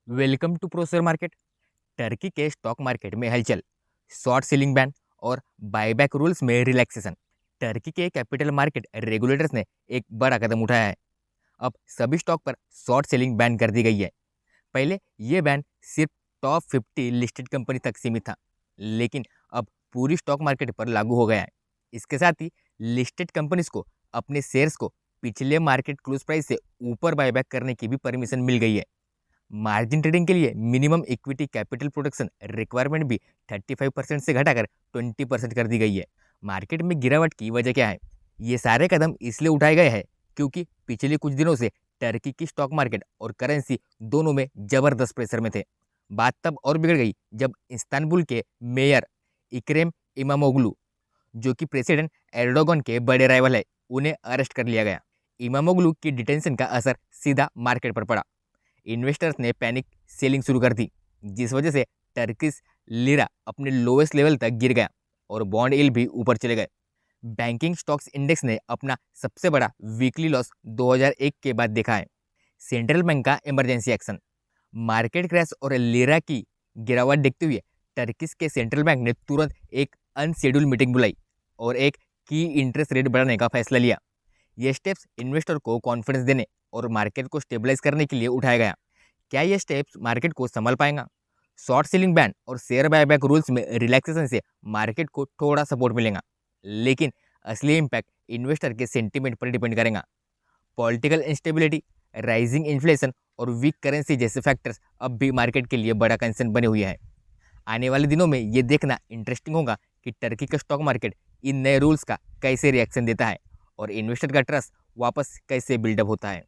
Welcome to pro share market. Turkey के stock market में हलचल, शॉर्ट सेलिंग बैन और बायबैक रूल्स में रिलैक्सेशन। टर्की के कैपिटल मार्केट रेगुलेटर्स ने एक बड़ा कदम उठाया है। अब सभी स्टॉक पर शॉर्ट सेलिंग बैन कर दी गई है। पहले ये बैन सिर्फ टॉप 50 लिस्टेड कंपनी तक सीमित था, लेकिन अब पूरी स्टॉक मार्केट पर लागू हो गया है। इसके साथ ही लिस्टेड कंपनीज को अपने शेयर्स को पिछले मार्केट क्लोज प्राइस से ऊपर बायबैक करने की भी परमिशन मिल गई है। मार्जिन ट्रेडिंग के लिए minimum equity capital protection requirement भी 35% से घटाकर 20% कर दी गई है। मार्केट में गिरावट की वजह क्या है? ये सारे कदम इसलिए उठाए गए हैं क्योंकि पिछले कुछ दिनों से टर्की की स्टॉक मार्केट और करेंसी दोनों में जबरदस्त प्रेशर में थे। बात तब और बिगड़ गई जब इस्तांबुल के मेयर इकरेम इमामोग्लू, जो कि प्रेसिडेंट एर्डोगन के बड़े राइवल है, उन्हें अरेस्ट कर लिया गया। इमामोग्लू की डिटेंशन का असर सीधा मार्केट पर पड़ा। इन्वेस्टर्स ने पैनिक सेलिंग शुरू कर दी, जिस वजह से टर्किश लिरा अपने लोएस्ट लेवल तक गिर गया और बॉन्ड यील्ड भी ऊपर चले गए। बैंकिंग स्टॉक्स इंडेक्स ने अपना सबसे बड़ा वीकली लॉस 2001 के बाद देखा है। सेंट्रल बैंक का इमरजेंसी एक्शन, मार्केट क्रैश और लिरा की गिरावट देखते हुए टर्किश के सेंट्रल बैंक ने तुरंत एक अनशेड्यूल्ड मीटिंग बुलाई और एक की इंटरेस्ट रेट बढ़ाने का फैसला लिया। ये स्टेप्स इन्वेस्टर को कॉन्फिडेंस देने और मार्केट को स्टेबलाइज करने के लिए उठाया गया। क्या ये स्टेप्स मार्केट को संभाल पाएगा? शॉर्ट सेलिंग बैन और शेयर बायबैक रूल्स में रिलैक्सेशन से मार्केट को थोड़ा सपोर्ट मिलेगा, लेकिन असली इम्पैक्ट इन्वेस्टर के सेंटीमेंट पर डिपेंड करेगा। पॉलिटिकल इंस्टेबिलिटी, राइजिंग इन्फ्लेशन और वीक करेंसी जैसे फैक्टर्स अब भी मार्केट के लिए बड़ा कंसर्न बने हुए हैं। आने वाले दिनों में ये देखना इंटरेस्टिंग होगा कि टर्की का स्टॉक मार्केट इन नए रूल्स का कैसे रिएक्शन देता है और इन्वेस्टर का ट्रस्ट वापस कैसे बिल्डअप होता है।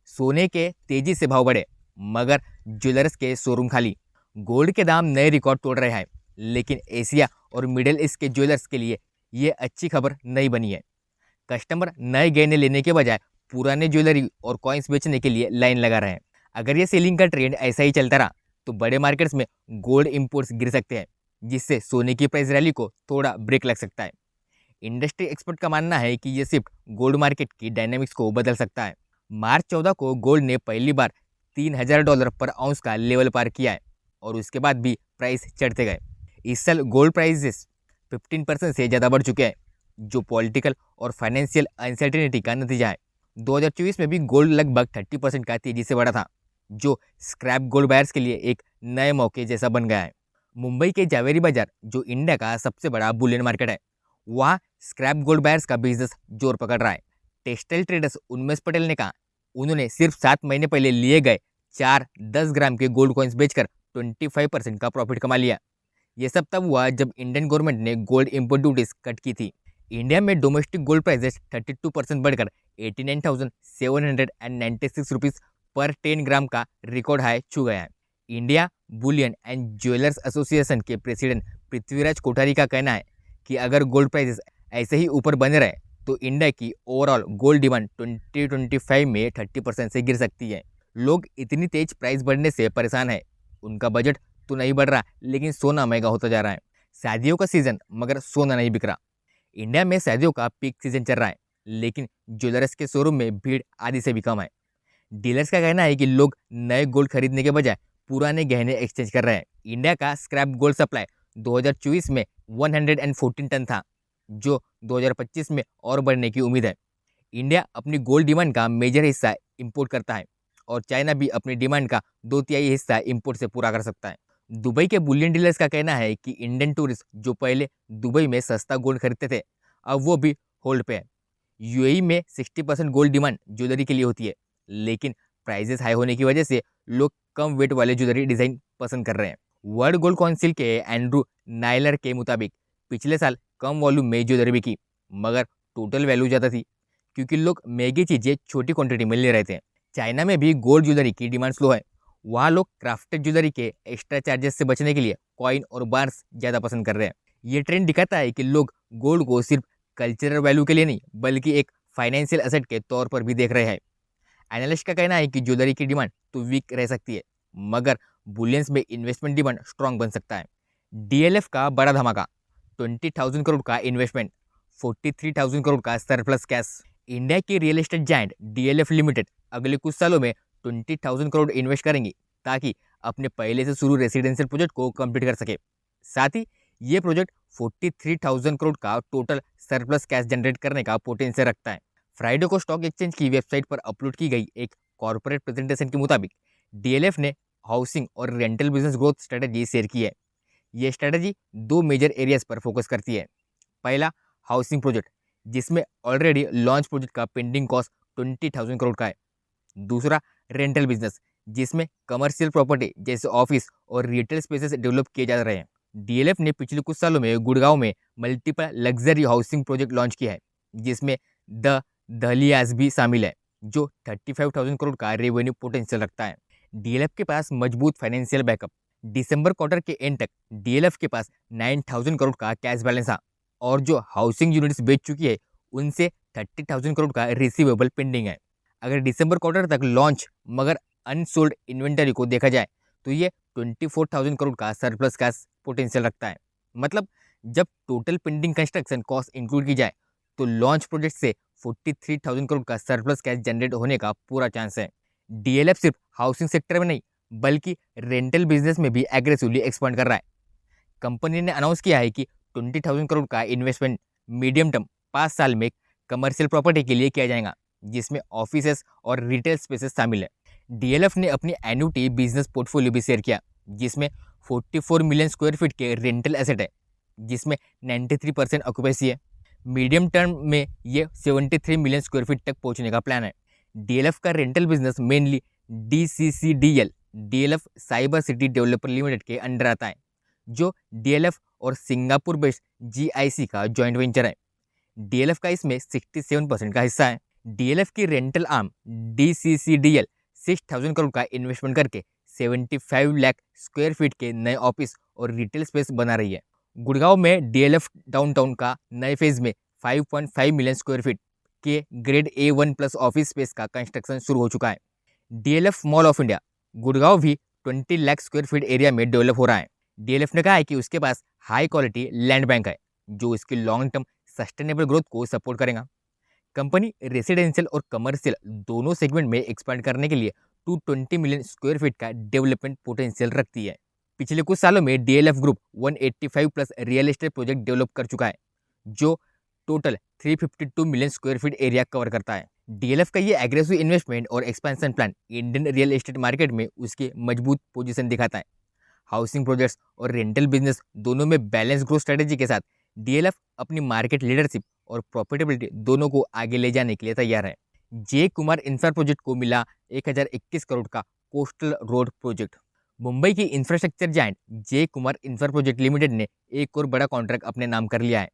सोने के तेजी से भाव बढ़े, मगर ज्वेलर्स के शोरूम खाली। गोल्ड के दाम नए रिकॉर्ड तोड़ रहे हैं, लेकिन एशिया और मिडिल ईस्ट के ज्वेलर्स के लिए ये अच्छी खबर नहीं बनी है। कस्टमर नए गहने लेने के बजाय पुराने ज्वेलरी और कॉइन्स बेचने के लिए लाइन लगा रहे हैं। अगर ये सेलिंग का ट्रेंड ऐसा ही चलता रहा तो बड़े मार्केट्स में गोल्ड इंपोर्ट्स गिर सकते हैं, जिससे सोने की प्राइस रैली को थोड़ा ब्रेक लग सकता है। इंडस्ट्री एक्सपर्ट का मानना है कि ये शिफ्ट गोल्ड मार्केट की डायनामिक्स को बदल सकता है। मार्च 14 को गोल्ड ने पहली बार $3000 पर आउंस का लेवल पार किया है और उसके बाद भी प्राइस चढ़ते गए। इस साल गोल्ड प्राइसेस 15% से ज़्यादा बढ़ चुके हैं, जो पॉलिटिकल और फाइनेंशियल अनसर्टेनिटी का नतीजा है। 2024 में भी गोल्ड लगभग 30% का तेजी से बढ़ा था, जो स्क्रैप गोल्ड बायर्स के लिए एक नए मौके जैसा बन गया है। मुंबई के जावेरी बाजार, जो इंडिया का सबसे बड़ा बुलियन मार्केट है, वहाँ स्क्रैप गोल्ड बायर्स का बिजनेस जोर पकड़ रहा है। टेक्सटाइल ट्रेडर्स उन्मेष पटेल ने कहा, उन्होंने सिर्फ 7 महीने पहले लिए गए 4 10 ग्राम के गोल्ड कॉइन्स बेचकर 25% का प्रॉफिट कमा लिया। ये सब तब हुआ जब इंडियन गवर्नमेंट ने गोल्ड इंपोर्ट ड्यूटीज कट की थी। इंडिया में डोमेस्टिक गोल्ड प्राइसेस 32% बढ़कर 89,796 रुपीज़ पर 10 ग्राम का रिकॉर्ड हाई छू गया है। India Boolean and jewellers association के प्रेसिडेंट पृथ्वीराज कोठारी का कहना है कि अगर गोल्ड प्राइसेस ऐसे ही ऊपर बने रहे तो इंडिया की ओवरऑल गोल्ड डिमांड 2025 में 30% से गिर सकती है। लोग इतनी तेज प्राइस बढ़ने से परेशान है। उनका बजट तो नहीं बढ़ रहा, लेकिन सोना महंगा होता जा रहा है। शादियों का सीजन, मगर सोना नहीं बिक रहा। इंडिया में शादियों का पीक सीजन चल रहा है, लेकिन ज्वेलर्स के शोरूम में भीड़ आधी से भी कम है। डीलर्स का कहना है कि लोग नए गोल्ड खरीदने के बजाय पुराने गहने एक्सचेंज कर रहे हैं। इंडिया का स्क्रैप गोल्ड सप्लाई 2024 में 114 टन था, जो 2025 में और बढ़ने की उम्मीद है। इंडिया अपनी गोल्ड डिमांड का मेजर हिस्सा इंपोर्ट करता है और चाइना भी अपनी डिमांड का 2/3 हिस्सा इंपोर्ट से पूरा कर सकता है। दुबई के बुलियन डीलर्स का कहना है कि इंडियन टूरिस्ट जो पहले दुबई में सस्ता गोल्ड खरीदते थे, अब वो भी होल्ड पे है। यूएई में 60% गोल्ड डिमांड ज्वेलरी के लिए होती है, लेकिन प्राइसेस हाई होने की वजह से लोग कम वेट वाले ज्वेलरी डिज़ाइन पसंद कर रहे हैं। वर्ल्ड गोल्ड काउंसिल के एंड्रू नाइलर के मुताबिक पिछले साल कम वॉल्यूम में ज्वेलरी बिकी, मगर टोटल वैल्यू ज़्यादा थी क्योंकि लोग महंगी चीज़ें छोटी क्वांटिटी में ले रहे थे। चाइना में भी गोल्ड ज्वेलरी की डिमांड स्लो है। वहाँ लोग क्राफ्टेड ज्वेलरी के एक्स्ट्रा चार्जेस से बचने के लिए कॉइन और बार्स ज़्यादा पसंद कर रहे हैं। ये ट्रेंड दिखाता है कि लोग गोल्ड को सिर्फ कल्चरल वैल्यू के लिए नहीं, बल्कि एक फाइनेंशियल एसेट के तौर पर भी देख रहे हैं। एनालिस्ट का कहना है कि ज्वेलरी की डिमांड तो वीक रह सकती है, मगर बुलियंस में इन्वेस्टमेंट डिमांड स्ट्रांग बन सकता है। डीएलएफ का बड़ा धमाका, 20,000 करोड़ का इन्वेस्टमेंट, 43,000 करोड़ का सरप्लस कैश। इंडिया की real estate giant DLF limited अगले कुछ सालों में 20,000 करोड़ इन्वेस्ट करेंगी ताकि अपने पहले से शुरू रेसिडेंशियल प्रोजेक्ट को कंप्लीट कर सके। साथ ही ये प्रोजेक्ट 43,000 करोड़ का टोटल सरप्लस कैश जनरेट करने का पोटेंशियल रखता है। फ्राइडे को स्टॉक एक्सचेंज की वेबसाइट पर अपलोड की गई एक कॉर्पोरेट प्रेजेंटेशन के मुताबिक डीएलएफ ने हाउसिंग और rental business growth strategy share की है। ये स्ट्रेटेजी दो मेजर एरियाज पर फोकस करती है। पहला, हाउसिंग प्रोजेक्ट, जिसमें ऑलरेडी लॉन्च प्रोजेक्ट का पेंडिंग कॉस्ट 20,000 करोड़ का है। दूसरा, रेंटल बिजनेस, जिसमें कमर्शियल प्रॉपर्टी जैसे ऑफिस और रिटेल स्पेसेस डेवलप किए जा रहे हैं। डीएलएफ ने पिछले कुछ सालों में गुड़गांव में multiple luxury housing project launch किया है, जिसमें द दहलियाज भी शामिल है, जो 35,000 करोड़ का रेवेन्यू पोटेंशियल रखता है। डीएलएफ के पास मजबूत फाइनेंशियल बैकअप। दिसंबर क्वार्टर के एंड तक डीएलएफ के पास 9,000 करोड़ का कैश बैलेंस था और जो हाउसिंग यूनिट्स बेच चुकी है उनसे 30,000 करोड़ का रिसीवेबल पेंडिंग है। अगर दिसंबर क्वार्टर तक लॉन्च मगर अनसोल्ड इन्वेंटरी को देखा जाए तो ये 24,000 करोड़ का सरप्लस कैश पोटेंशियल रखता है। मतलब जब total pending construction cost include की जाए तो लॉन्च प्रोजेक्ट से 43,000 करोड़ का सरप्लस कैश जनरेट होने का पूरा चांस है। डीएलएफ सिर्फ हाउसिंग सेक्टर में नहीं बल्कि रेंटल बिजनेस में भी एग्रेसिवली एक्सपांड कर रहा है। कंपनी ने अनाउंस किया है कि 20,000 करोड़ का इन्वेस्टमेंट मीडियम टर्म 5 साल में कमर्शियल प्रॉपर्टी के लिए किया जाएगा, जिसमें ऑफिसेस और रिटेल स्पेसेस शामिल है। डीएलएफ ने अपनी एन्युटी बिजनेस पोर्टफोलियो भी शेयर किया, जिसमें 44 मिलियन स्क्वायर फीट के रेंटल एसेट है, जिसमें 93% ऑक्यूपेंसी है। मीडियम टर्म में ये 73 मिलियन स्क्वायर फीट तक पहुंचने का प्लान है। डीएलएफ का rental business mainly DCCDL, DLF cyber city developer limited के अंडर आता है, जो डीएलएफ और सिंगापुर बेस्ड जीआईसी का जॉइंट वेंचर है। डीएलएफ का इसमें 67% का हिस्सा है। डीएलएफ की रेंटल आर्म डीसीसीडीएल 6,000 करोड़ का इन्वेस्टमेंट करके 75 लाख स्क्वायर फीट के नए ऑफिस और रिटेल स्पेस बना रही है। गुड़गांव में डीएलएफ डाउनटाउन का नए फेज में 5.5 मिलियन स्क्वायर फीट के grade A1 plus office space का कंस्ट्रक्शन शुरू हो चुका है। DLF mall of India Gurgaon भी 20 लाख स्क्वायर फीट एरिया में डेवलप हो रहा है। डीएलएफ ने कहा है कि उसके पास हाई क्वालिटी लैंड बैंक है, जो इसकी लॉन्ग टर्म सस्टेनेबल ग्रोथ को सपोर्ट करेगा। कंपनी रेसिडेंशियल और कमर्शियल दोनों सेगमेंट में एक्सपांड करने के लिए 220 मिलियन स्क्वायर फीट का डेवलपमेंट पोटेंशियल रखती है। पिछले कुछ सालों में DLF group 185 plus real estate project develop कर चुका है, जो total 352 million square feet area cover करता है। डीएलएफ का ये एग्रेसिव इन्वेस्टमेंट और expansion plan Indian real estate market में उसकी मजबूत पोजीशन दिखाता है। हाउसिंग प्रोजेक्ट्स और रेंटल बिजनेस दोनों में बैलेंस ग्रोथ स्ट्रेटेजी के साथ डीएलएफ अपनी मार्केट लीडरशिप और प्रॉफिटेबिलिटी दोनों को आगे ले जाने के लिए तैयार है। जे कुमार इंफ्रा प्रोजेक्ट को मिला 1021 करोड़ का कोस्टल रोड प्रोजेक्ट। मुंबई की infrastructure giant J Kumar infra project limited ने एक और बड़ा कॉन्ट्रैक्ट अपने नाम कर लिया है।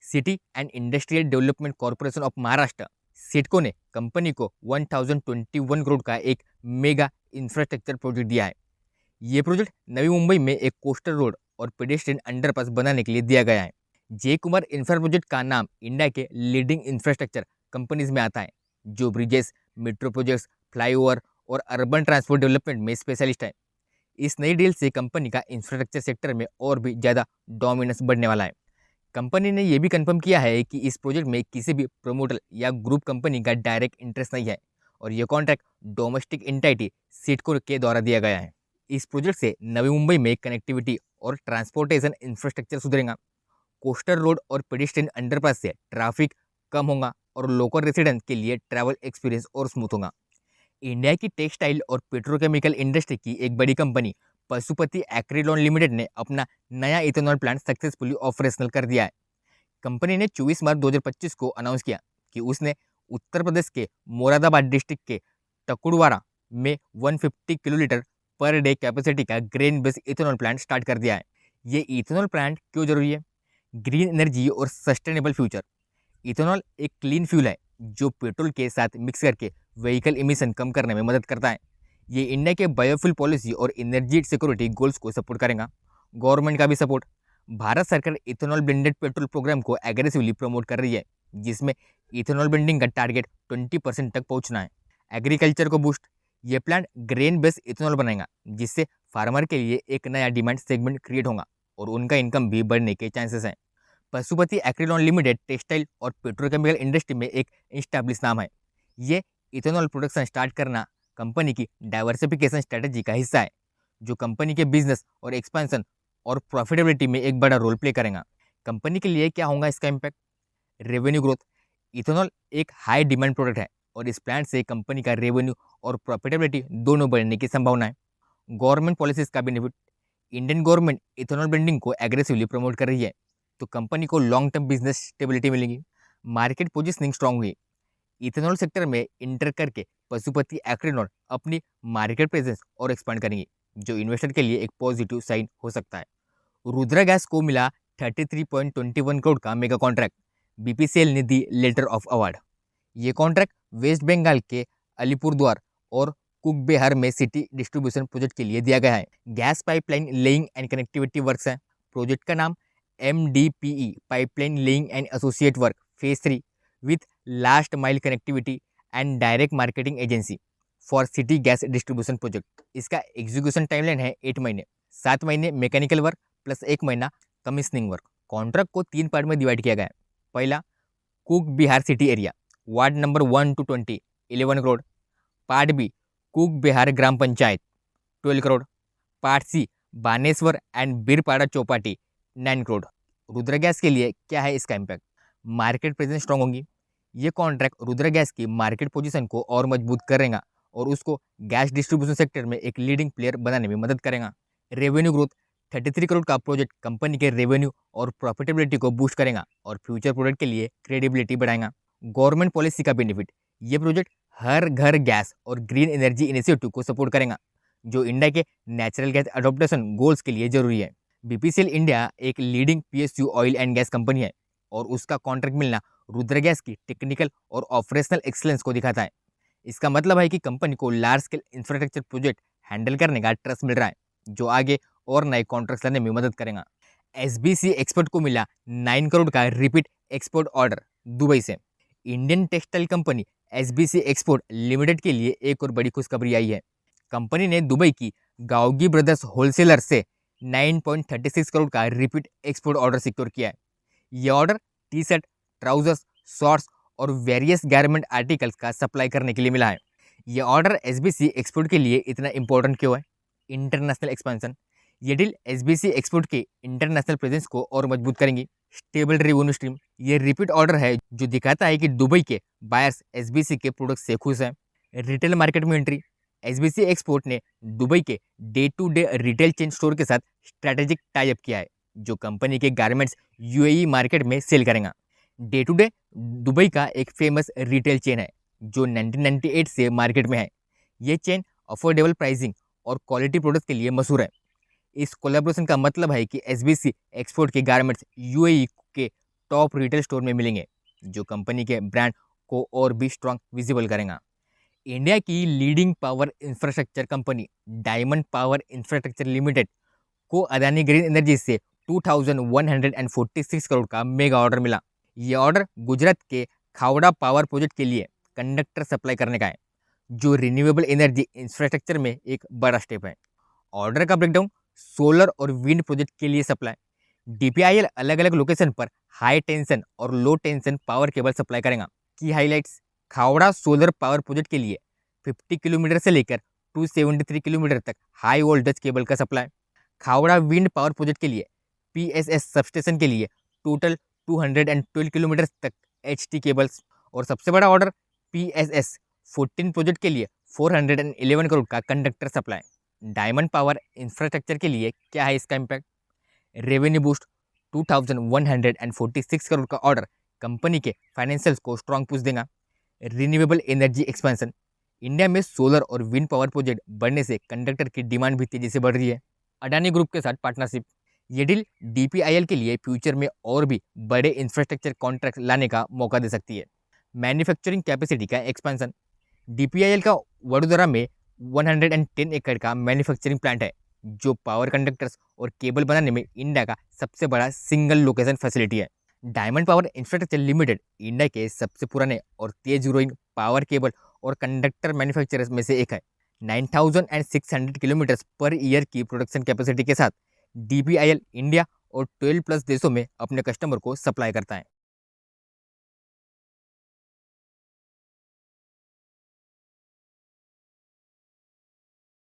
City and industrial development corporation of Maharashtra CIDCO ने कंपनी को 1021 करोड़ का एक मेगा इंफ्रास्ट्रक्चर प्रोजेक्ट दिया है। ये प्रोजेक्ट नवी मुंबई में एक कोस्टल रोड और पेडेस्ट्रियन अंडरपास बनाने के लिए दिया गया है। जे कुमार इंफ्रा प्रोजेक्ट का नाम इंडिया के लीडिंग इंफ्रास्ट्रक्चर कंपनीज में आता है, जो ब्रिजेस, मेट्रो प्रोजेक्ट्स, फ्लाईओवर और अर्बन ट्रांसपोर्ट डेवलपमेंट में स्पेशलिस्ट है। इस नई डील से कंपनी का इंफ्रास्ट्रक्चर सेक्टर में और भी ज़्यादा डोमिनेंस बढ़ने वाला है। कंपनी ने यह भी कंफर्म किया है कि इस प्रोजेक्ट में किसी भी प्रोमोटर या ग्रुप कंपनी का डायरेक्ट इंटरेस्ट नहीं है और यह कॉन्ट्रैक्ट डोमेस्टिक एंटिटी सिडको के द्वारा दिया गया है। इस प्रोजेक्ट से नवी मुंबई में कनेक्टिविटी और ट्रांसपोर्टेशन इंफ्रास्ट्रक्चर सुधरेगा। कोस्टल रोड और पेडिस्ट्रियन अंडरपास से ट्रैफिक कम होगा और लोकल रेसिडेंट के लिए ट्रैवल एक्सपीरियंस और स्मूथ होगा। इंडिया की टेक्सटाइल और पेट्रोकेमिकल इंडस्ट्री की एक बड़ी कंपनी पशुपति एक्रिलॉन लिमिटेड ने अपना नया इथेनॉल प्लांट सक्सेसफुली ऑपरेशनल कर दिया है। कंपनी ने 24 मार्च 2025 को अनाउंस किया कि उसने उत्तर प्रदेश के मोरादाबाद डिस्ट्रिक्ट के तकुड़वारा में 150 किलोलीटर पर डे कैपेसिटी का grain based ethanol plant start कर दिया है। ये इथेनॉल प्लांट क्यों जरूरी है? ग्रीन एनर्जी और सस्टेनेबल फ्यूचर। इथेनॉल एक क्लीन फ्यूल है जो पेट्रोल के साथ मिक्स करके व्हीकल इमिशन कम करने में मदद करता है। ये इंडिया के बायोफ्यूल पॉलिसी और एनर्जी सिक्योरिटी गोल्स को सपोर्ट करेगा। गवर्नमेंट का भी सपोर्ट। भारत सरकार इथेनॉल ब्लेंडेड पेट्रोल प्रोग्राम को एग्रेसिवली प्रमोट कर रही है, जिसमें इथेनॉल ब्लेंडिंग का टारगेट 20% तक पहुंचना है। एग्रीकल्चर को बूस्ट। ये प्लांट ग्रेन बेस्ड इथेनॉल बनाएगा, जिससे फार्मर के लिए एक नया डिमांड सेगमेंट क्रिएट होगा और उनका इनकम भी बढ़ने के चांसेस हैं। पशुपति एक्रिलॉन लिमिटेड टेक्सटाइल और पेट्रोकेमिकल इंडस्ट्री में एक इस्टेब्लिश नाम है। ये इथेनॉल प्रोडक्शन स्टार्ट करना कंपनी की डाइवर्सिफिकेशन स्ट्रेटजी का हिस्सा है, जो कंपनी के बिजनेस और एक्सपेंशन और प्रॉफिटेबिलिटी में एक बड़ा रोल प्ले करेगा। कंपनी के लिए क्या होगा इसका इम्पैक्ट? Revenue growth. इथेनॉल एक हाई डिमांड प्रोडक्ट है और इस प्लांट से कंपनी का रेवेन्यू और प्रॉफिटेबिलिटी दोनों बढ़ने की संभावना है। गवर्नमेंट पॉलिसीज का benefit. Indian government ethanol blending को एग्रेसिवली प्रमोट कर रही है, तो कंपनी को लॉन्ग टर्म बिजनेस स्टेबिलिटी मिलेगी। मार्केट पोजिशनिंग स्ट्रांग हुई। इथेनॉल सेक्टर में इंटर करके पशुपति एग्रोनॉट अपनी मार्केट प्रेजेंस और एक्सपांड करेंगी, जो इन्वेस्टर के लिए एक पॉजिटिव साइन हो सकता है। रुद्रा गैस को मिला 33.21 करोड़ का मेगा कॉन्ट्रैक्ट। बीपीसीएल ने दी लेटर ऑफ अवार्ड। ये कॉन्ट्रैक्ट वेस्ट बंगाल के अलीपुरद्वार और कुकबेहार में सिटी डिस्ट्रीब्यूशन प्रोजेक्ट के लिए दिया गया है। Gas pipeline laying and connectivity works है। प्रोजेक्ट का नाम MDPE pipeline laying and associate work phase 3 with last mile connectivity and direct marketing agency for city gas distribution project. इसका एग्जीक्यूशन टाइमलाइन है 8 महीने, 7 महीने मैकेनिकल वर्क प्लस 1 महीना commissioning work. Contract को 3 part में डिवाइड किया गया है। पहला, Cooch Behar city area, ward number 1 to 20 11 crore. Part B, Cooch Behar ग्राम panchayat 12 crore. Part C, Baneshwar and Birpara Chowpatty 9 crore. Rudra gas के लिए क्या है इसका इम्पैक्ट? मार्केट प्रेजेंस स्ट्रांग होगी। ये कॉन्ट्रैक्ट रुद्र गैस की मार्केट पोजीशन को और मजबूत करेगा और उसको गैस डिस्ट्रीब्यूशन सेक्टर में एक लीडिंग प्लेयर बनाने में मदद करेगा। Revenue growth. 33 करोड़ का प्रोजेक्ट कंपनी के रेवेन्यू और प्रॉफिटेबिलिटी को बूस्ट करेगा और फ्यूचर प्रोडक्ट के लिए क्रेडिबिलिटी बढ़ाएगा। गवर्नमेंट पॉलिसी का बेनिफिट। ये प्रोजेक्ट हर घर गैस और ग्रीन एनर्जी इनिशिएटिव को सपोर्ट करेगा, जो इंडिया के नेचुरल गैस अडोप्टेशन गोल्स के लिए जरूरी है। बीपीसीएल इंडिया एक leading PSU oil and gas company है और उसका कॉन्ट्रैक्ट मिलना रुद्र गैस की टेक्निकल और ऑपरेशनल एक्सीलेंस को दिखाता है। इसका मतलब है कि कंपनी को large scale infrastructure project handle करने का ट्रस्ट मिल रहा है, जो आगे और नए कॉन्ट्रैक्ट लेने में मदद करेगा। SBC एक्सपोर्ट को मिला 9 करोड़ का रिपीट एक्सपोर्ट ऑर्डर दुबई से। Indian textile company SBC export limited के लिए एक और बड़ी खुशखबरी आई है। कंपनी ने दुबई की गाओगी ब्रदर्स होलसेलर से 9.36 करोड़ का रिपीट एक्सपोर्ट ऑर्डर सिक्योर किया है। ये order T shirt, trousers, shorts और वेरियस गारमेंट आर्टिकल्स का सप्लाई करने के लिए मिला है। ये ऑर्डर SBC एक्सपोर्ट के लिए इतना इंपॉर्टेंट क्यों है? International expansion. ये डील SBC एक्सपोर्ट के इंटरनेशनल प्रेजेंस को और मजबूत करेंगी। Stable revenue stream. ये रिपीट ऑर्डर है जो दिखाता है कि दुबई के बायर्स SBC के प्रोडक्ट से खुश हैं। रिटेल मार्केट में एंट्री। SBC एक्सपोर्ट ने दुबई के day to day retail chain store के साथ स्ट्रैटेजिक टाई अप किया है, जो कंपनी के गारमेंट्स UAE मार्केट में सेल करेगा। डे टू डे दुबई का एक फेमस रिटेल चेन है जो 1998 से मार्केट में है। ये चेन अफोर्डेबल प्राइसिंग और क्वालिटी प्रोडक्ट्स के लिए मशहूर है। इस कोलैबोरेशन का मतलब है कि SBC एक्सपोर्ट के गारमेंट्स UAE के टॉप रिटेल स्टोर में मिलेंगे, जो कंपनी के ब्रांड को और भी स्ट्रांग विजिबल करेगा। इंडिया की leading power infrastructure company diamond power infrastructure limited को अदानी ग्रीन एनर्जी से 2146 करोड़ का मेगा ऑर्डर मिला। ये ऑर्डर गुजरात के खावड़ा पावर प्रोजेक्ट के लिए कंडक्टर सप्लाई करने का है, जो रिन्यूएबल एनर्जी इंफ्रास्ट्रक्चर में एक बड़ा स्टेप है। ऑर्डर का ब्रेकडाउन। सोलर और विंड प्रोजेक्ट के लिए सप्लाई। DPIL अलग अलग लोकेशन पर हाई टेंशन और लो टेंशन पावर केबल सप्लाई करेगा। की highlights. Khavda solar power project के लिए 50 किलोमीटर से लेकर 273 किलोमीटर तक हाई वोल्टेज केबल का supply. Khavda wind power project के लिए PSS सबस्टेशन के लिए टोटल 212 किलोमीटर तक HT केबल्स। और सबसे बड़ा ऑर्डर PSS 14 प्रोजेक्ट के लिए 411 करोड़ का conductor supply. Diamond power infrastructure के लिए क्या है इसका इम्पैक्ट? Revenue boost. 2146 करोड़ का ऑर्डर कंपनी के फाइनेंशियल्स को स्ट्रांग पुश देगा। Renewable energy expansion. इंडिया में सोलर और विंड पावर प्रोजेक्ट बढ़ने से कंडक्टर की डिमांड भी तेजी से बढ़ रही है। अडानी ग्रुप के साथ पार्टनरशिप। ये डील DPIL के लिए फ्यूचर में और भी बड़े इंफ्रास्ट्रक्चर कॉन्ट्रैक्ट लाने का मौका दे सकती है। मैन्युफैक्चरिंग कैपेसिटी का एक्सपेंशन। DPIL का वडोदरा में 110 एकड़ का मैन्युफैक्चरिंग प्लांट है, जो पावर कंडक्टर्स और केबल बनाने में इंडिया का सबसे बड़ा सिंगल लोकेशन फैसिलिटी है। Diamond power infrastructure limited India के सबसे पुराने और तेज ग्रोइंग पावर केबल और कंडक्टर मैन्युफैक्चरर्स में से एक है। 9600 किलोमीटर पर ईयर की प्रोडक्शन कैपेसिटी के साथ DPIL इंडिया और 12+ देशों में अपने कस्टमर को सप्लाई करता है।